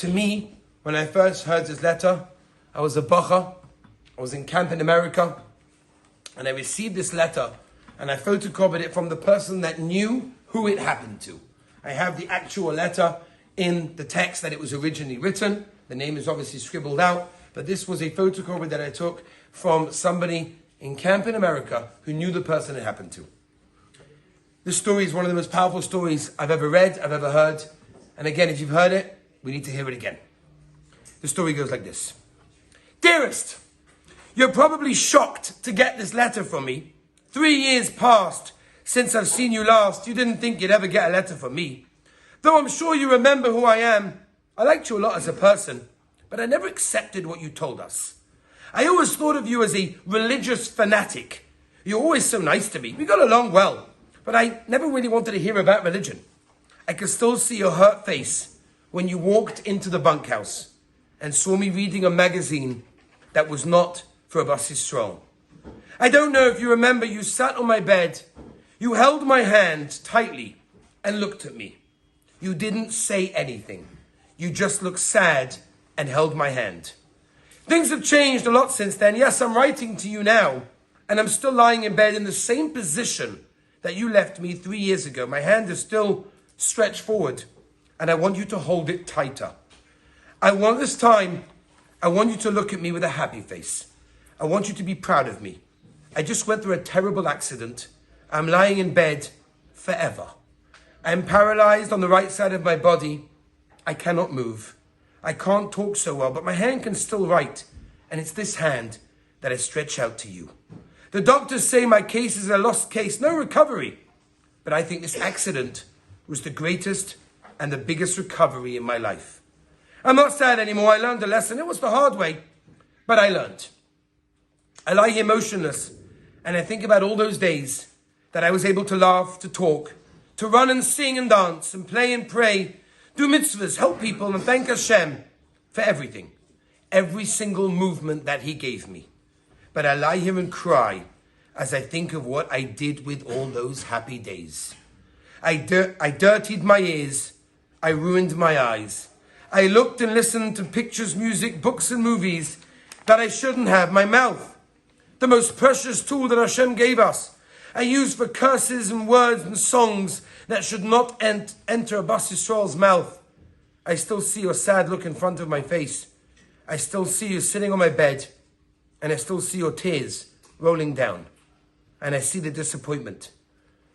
To me, when I first heard this letter, I was a bacha. I was in camp in America, and I received this letter, and I photocopied it from the person that knew who it happened to. I have the actual letter in the text that it was originally written. The name is obviously scribbled out, but this was a photocopy that I took from somebody in camp in America who knew the person it happened to. This story is one of the most powerful stories I've ever read, I've ever heard. And again, if you've heard it, we need to hear it again. The story goes like this. Dearest, you're probably shocked to get this letter from me. 3 years passed since I've seen you last. You didn't think you'd ever get a letter from me. Though I'm sure you remember who I am. I liked you a lot as a person, but I never accepted what you told us. I always thought of you as a religious fanatic. You're always so nice to me. We got along well, but I never really wanted to hear about religion. I could still see your hurt face when you walked into the bunkhouse and saw me reading a magazine that was not for a Bas Yisrael. I don't know if you remember, you sat on my bed, you held my hand tightly and looked at me. You didn't say anything. You just looked sad and held my hand. Things have changed a lot since then. Yes, I'm writing to you now, and I'm still lying in bed in the same position that you left me 3 years ago. My hand is still stretched forward, and I want you to hold it tighter. This time, I want you to look at me with a happy face. I want you to be proud of me. I just went through a terrible accident. I'm lying in bed forever. I'm paralyzed on the right side of my body. I cannot move. I can't talk so well, but my hand can still write. And it's this hand that I stretch out to you. The doctors say my case is a lost case, no recovery. But I think this accident was the greatest and the biggest recovery in my life. I'm not sad anymore. I learned a lesson. It was the hard way, but I learned. I lie here motionless, and I think about all those days that I was able to laugh, to talk, to run and sing and dance and play and pray, do mitzvahs, help people, and thank Hashem for everything. Every single movement that He gave me. But I lie here and cry as I think of what I did with all those happy days. I dirtied my ears. I ruined my eyes. I looked and listened to pictures, music, books and movies that I shouldn't have. My mouth, the most precious tool that Hashem gave us, I used for curses and words and songs that should not enter a Bas Yisrael's mouth. I still see your sad look in front of my face. I still see you sitting on my bed, and I still see your tears rolling down. And I see the disappointment.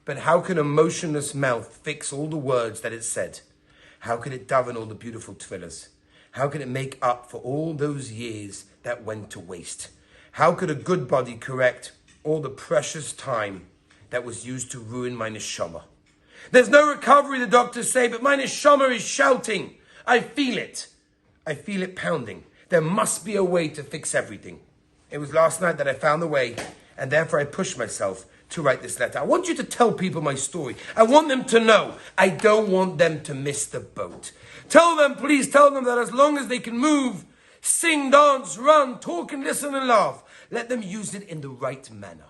But how can a motionless mouth fix all the words that it said? How can it daven all the beautiful tefillahs? How can it make up for all those years that went to waste? How could a good body correct all the precious time that was used to ruin my neshama? There's no recovery, the doctors say, but my neshama is shouting. I feel it. I feel it pounding. There must be a way to fix everything. It was last night that I found the way, and therefore I pushed myself to write this letter. I want you to tell people my story. I want them to know. I don't want them to miss the boat. Tell them, please tell them that as long as they can move, sing, dance, run, talk and listen and laugh, let them use it in the right manner.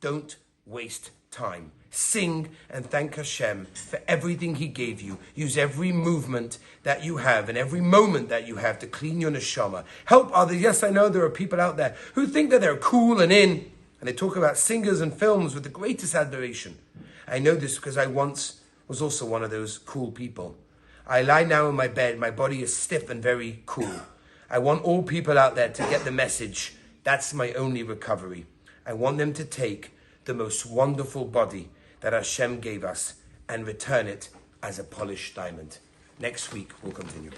Don't waste time. Sing and thank Hashem for everything He gave you. Use every movement that you have and every moment that you have to clean your neshama. Help others. Yes, I know there are people out there who think that they're cool and in, and they talk about singers and films with the greatest admiration. I know this because I once was also one of those cool people. I lie now in my bed. My body is stiff and very cool. I want all people out there to get the message. That's my only recovery. I want them to take the most wonderful body that Hashem gave us and return it as a polished diamond. Next week, we'll continue.